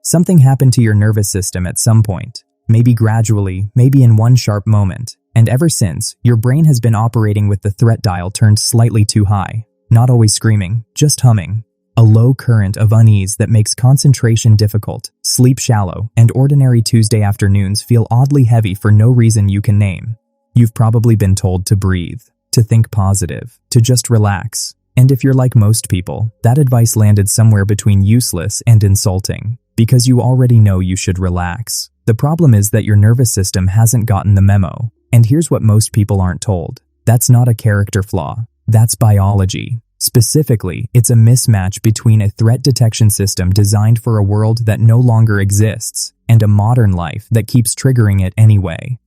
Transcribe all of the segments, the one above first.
Something happened to your nervous system at some point, maybe gradually, maybe in one sharp moment, and ever since, your brain has been operating with the threat dial turned slightly too high, not always screaming, just humming. A low current of unease that makes concentration difficult, sleep shallow, and ordinary Tuesday afternoons feel oddly heavy for no reason you can name. You've probably been told to breathe, to think positive, to just relax. And if you're like most people, that advice landed somewhere between useless and insulting, because you already know you should relax. The problem is that your nervous system hasn't gotten the memo. And here's what most people aren't told. That's not a character flaw. That's biology. Specifically, it's a mismatch between a threat detection system designed for a world that no longer exists and a modern life that keeps triggering it anyway.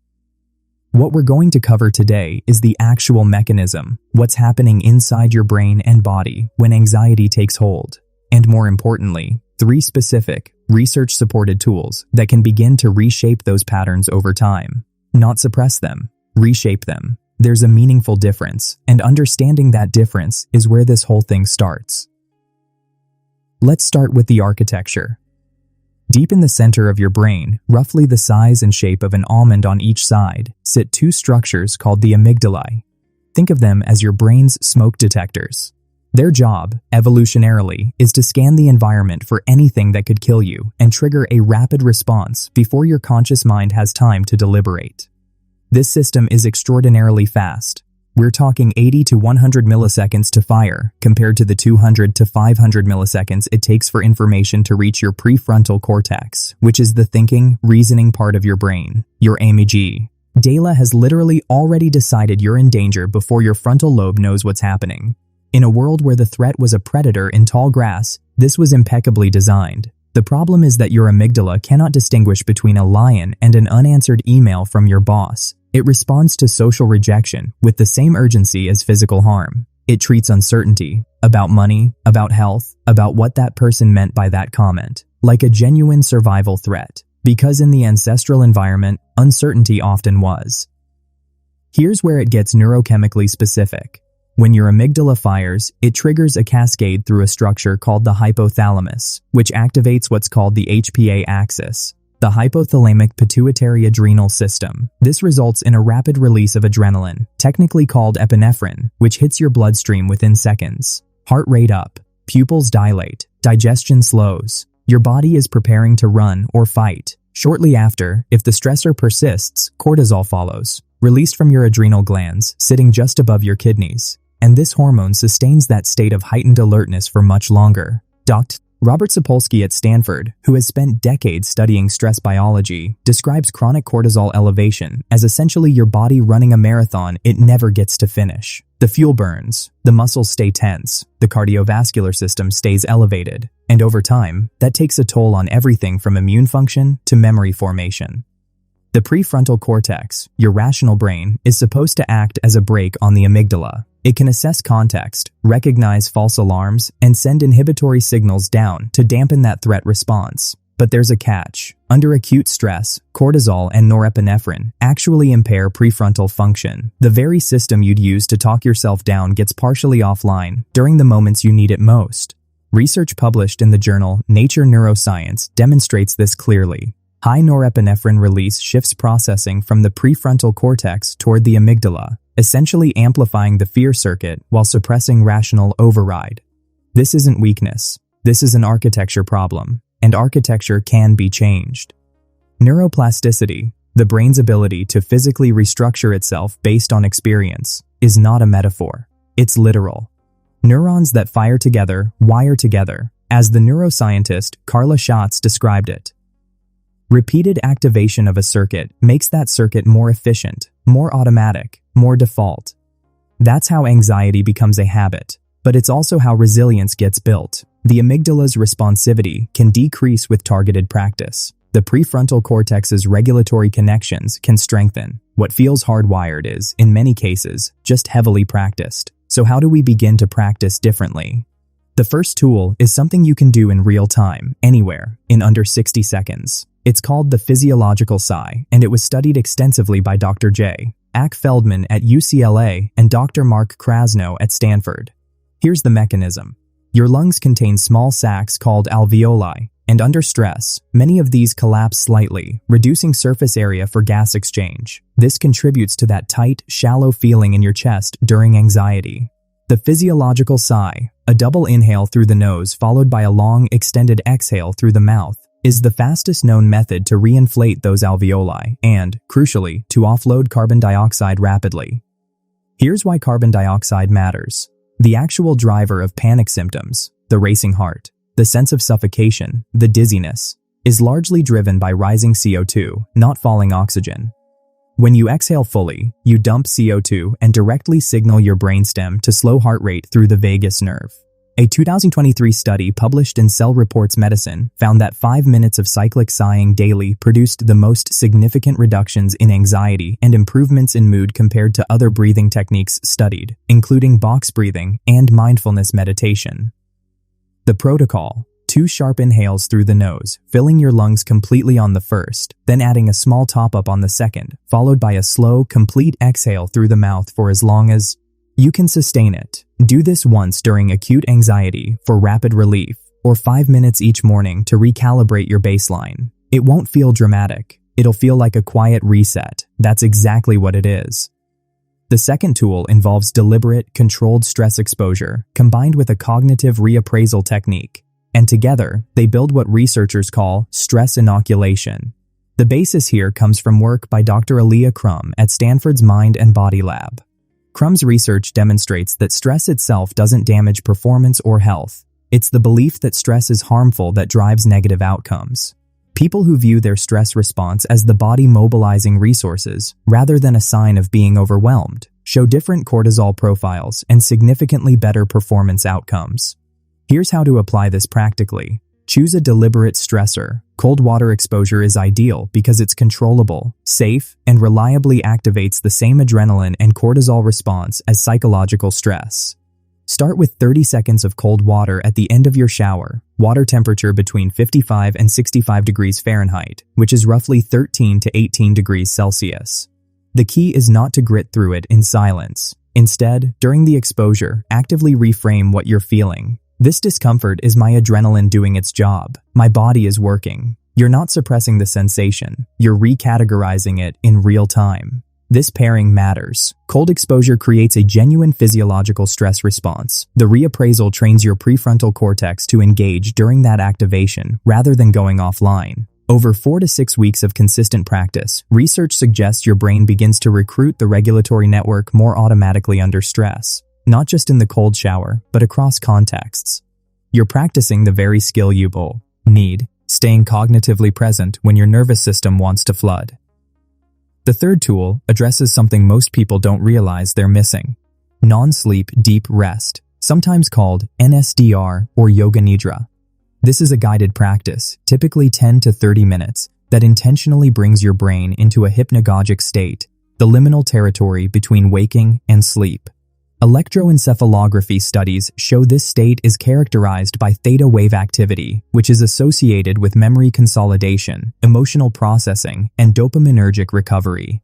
What we're going to cover today is the actual mechanism, what's happening inside your brain and body when anxiety takes hold, and more importantly, 3 specific, research-supported tools that can begin to reshape those patterns over time. Not suppress them, reshape them. There's a meaningful difference, and understanding that difference is where this whole thing starts. Let's start with the architecture. Deep in the center of your brain, roughly the size and shape of an almond on each side, sit 2 structures called the amygdalae. Think of them as your brain's smoke detectors. Their job, evolutionarily, is to scan the environment for anything that could kill you and trigger a rapid response before your conscious mind has time to deliberate. This system is extraordinarily fast. We're talking 80 to 100 milliseconds to fire, compared to the 200 to 500 milliseconds it takes for information to reach your prefrontal cortex, which is the thinking, reasoning part of your brain, your amygdala. Dala has literally already decided you're in danger before your frontal lobe knows what's happening. In a world where the threat was a predator in tall grass, this was impeccably designed. The problem is that your amygdala cannot distinguish between a lion and an unanswered email from your boss. It responds to social rejection with the same urgency as physical harm. It treats uncertainty, about money, about health, about what that person meant by that comment, like a genuine survival threat, because in the ancestral environment, uncertainty often was. Here's where it gets neurochemically specific. When your amygdala fires, it triggers a cascade through a structure called the hypothalamus, which activates what's called the HPA axis, the hypothalamic pituitary adrenal system. This results in a rapid release of adrenaline, technically called epinephrine, which hits your bloodstream within seconds. Heart rate up, pupils dilate, digestion slows. Your body is preparing to run or fight. Shortly after, if the stressor persists, cortisol follows, released from your adrenal glands, sitting just above your kidneys. And this hormone sustains that state of heightened alertness for much longer. Dr. Robert Sapolsky at Stanford, who has spent decades studying stress biology, describes chronic cortisol elevation as essentially your body running a marathon it never gets to finish. The fuel burns, the muscles stay tense, the cardiovascular system stays elevated, and over time, that takes a toll on everything from immune function to memory formation. The prefrontal cortex, your rational brain, is supposed to act as a brake on the amygdala. It can assess context, recognize false alarms, and send inhibitory signals down to dampen that threat response. But there's a catch. Under acute stress, cortisol and norepinephrine actually impair prefrontal function. The very system you'd use to talk yourself down gets partially offline during the moments you need it most. Research published in the journal Nature Neuroscience demonstrates this clearly. High norepinephrine release shifts processing from the prefrontal cortex toward the amygdala, essentially amplifying the fear circuit while suppressing rational override. This isn't weakness. This is an architecture problem, and architecture can be changed. Neuroplasticity, the brain's ability to physically restructure itself based on experience, is not a metaphor. It's literal. Neurons that fire together wire together, as the neuroscientist Carla Schatz described it. Repeated activation of a circuit makes that circuit more efficient, more automatic, more default. That's how anxiety becomes a habit, but it's also how resilience gets built. The amygdala's responsivity can decrease with targeted practice. The prefrontal cortex's regulatory connections can strengthen. What feels hardwired is, in many cases, just heavily practiced. So how do we begin to practice differently? The first tool is something you can do in real time, anywhere, in under 60 seconds. It's called the physiological sigh, and it was studied extensively by Dr. J. Ack Feldman at UCLA and Dr. Mark Krasno at Stanford. Here's the mechanism. Your lungs contain small sacs called alveoli. And under stress, many of these collapse slightly, reducing surface area for gas exchange. This contributes to that tight, shallow feeling in your chest during anxiety. The physiological sigh, a double inhale through the nose followed by a long, extended exhale through the mouth, is the fastest known method to reinflate those alveoli and, crucially, to offload carbon dioxide rapidly. Here's why carbon dioxide matters. The actual driver of panic symptoms, the racing heart, the sense of suffocation, the dizziness, is largely driven by rising CO2, not falling oxygen. When you exhale fully, you dump CO2 and directly signal your brainstem to slow heart rate through the vagus nerve. A 2023 study published in Cell Reports Medicine found that 5 minutes of cyclic sighing daily produced the most significant reductions in anxiety and improvements in mood compared to other breathing techniques studied, including box breathing and mindfulness meditation. The protocol: 2 sharp inhales through the nose, filling your lungs completely on the first, then adding a small top-up on the second, followed by a slow, complete exhale through the mouth for as long as you can sustain it. Do this once during acute anxiety for rapid relief, or 5 minutes each morning to recalibrate your baseline. It won't feel dramatic. It'll feel like a quiet reset. That's exactly what it is. The second tool involves deliberate, controlled stress exposure, combined with a cognitive reappraisal technique. And together, they build what researchers call stress inoculation. The basis here comes from work by Dr. Aaliyah Crum at Stanford's Mind and Body Lab. Crum's research demonstrates that stress itself doesn't damage performance or health. It's the belief that stress is harmful that drives negative outcomes. People who view their stress response as the body mobilizing resources, rather than a sign of being overwhelmed, show different cortisol profiles and significantly better performance outcomes. Here's how to apply this practically. Choose a deliberate stressor. Cold water exposure is ideal because it's controllable, safe, and reliably activates the same adrenaline and cortisol response as psychological stress. Start with 30 seconds of cold water at the end of your shower, water temperature between 55 and 65 degrees Fahrenheit, which is roughly 13 to 18 degrees Celsius. The key is not to grit through it in silence. Instead, during the exposure, actively reframe what you're feeling. This discomfort is my adrenaline doing its job. My body is working. You're not suppressing the sensation. You're recategorizing it in real time. This pairing matters. Cold exposure creates a genuine physiological stress response. The reappraisal trains your prefrontal cortex to engage during that activation rather than going offline. Over 4 to 6 weeks of consistent practice, research suggests your brain begins to recruit the regulatory network more automatically under stress. Not just in the cold shower, but across contexts. You're practicing the very skill you need, staying cognitively present when your nervous system wants to flood. The third tool addresses something most people don't realize they're missing: non-sleep deep rest, sometimes called NSDR or Yoga Nidra. This is a guided practice, typically 10 to 30 minutes, that intentionally brings your brain into a hypnagogic state, the liminal territory between waking and sleep. Electroencephalography studies show this state is characterized by theta wave activity, which is associated with memory consolidation, emotional processing, and dopaminergic recovery.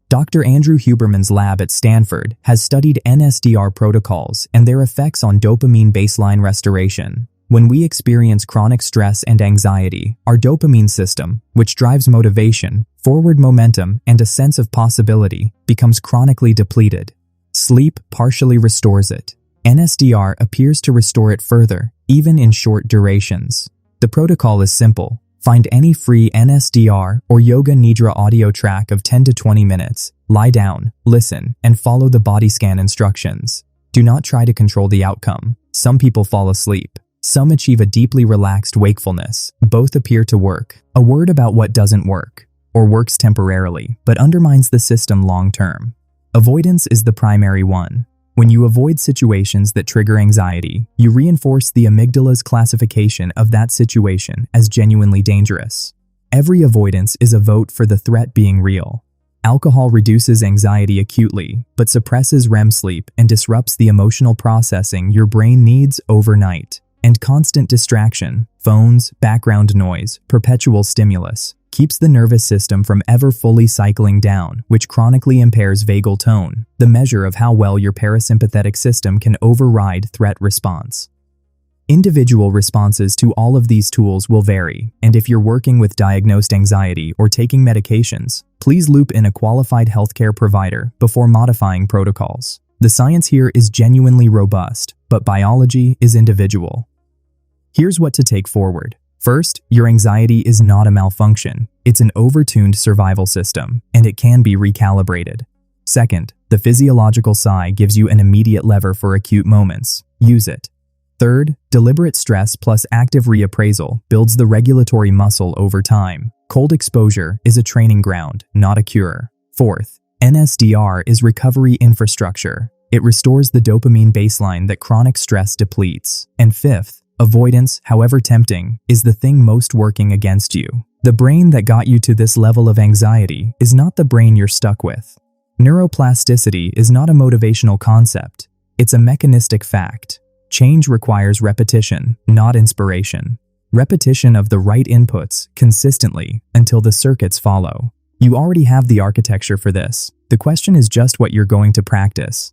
Dr. Andrew Huberman's lab at Stanford has studied NSDR protocols and their effects on dopamine baseline restoration. When we experience chronic stress and anxiety, our dopamine system, which drives motivation, forward momentum, and a sense of possibility, becomes chronically depleted. Sleep partially restores it. NSDR appears to restore it further, even in short durations. The protocol is simple. Find any free NSDR or Yoga Nidra audio track of 10 to 20 minutes, lie down, listen, and follow the body scan instructions. Do not try to control the outcome. Some people fall asleep. Some achieve a deeply relaxed wakefulness. Both appear to work. A word about what doesn't work, or works temporarily, but undermines the system long-term. Avoidance is the primary one. When you avoid situations that trigger anxiety, you reinforce the amygdala's classification of that situation as genuinely dangerous. Every avoidance is a vote for the threat being real. Alcohol reduces anxiety acutely, but suppresses REM sleep and disrupts the emotional processing your brain needs overnight. And constant distraction, phones, background noise, perpetual stimulus, keeps the nervous system from ever fully cycling down, which chronically impairs vagal tone, the measure of how well your parasympathetic system can override threat response. Individual responses to all of these tools will vary, and if you're working with diagnosed anxiety or taking medications, please loop in a qualified healthcare provider before modifying protocols. The science here is genuinely robust, but biology is individual. Here's what to take forward. First, your anxiety is not a malfunction. It's an overtuned survival system, and it can be recalibrated. Second, the physiological sigh gives you an immediate lever for acute moments. Use it. Third, deliberate stress plus active reappraisal builds the regulatory muscle over time. Cold exposure is a training ground, not a cure. Fourth, NSDR is recovery infrastructure. It restores the dopamine baseline that chronic stress depletes. And fifth, avoidance, however tempting, is the thing most working against you. The brain that got you to this level of anxiety is not the brain you're stuck with. Neuroplasticity is not a motivational concept. It's a mechanistic fact. Change requires repetition, not inspiration. Repetition of the right inputs consistently until the circuits follow. You already have the architecture for this. The question is just what you're going to practice.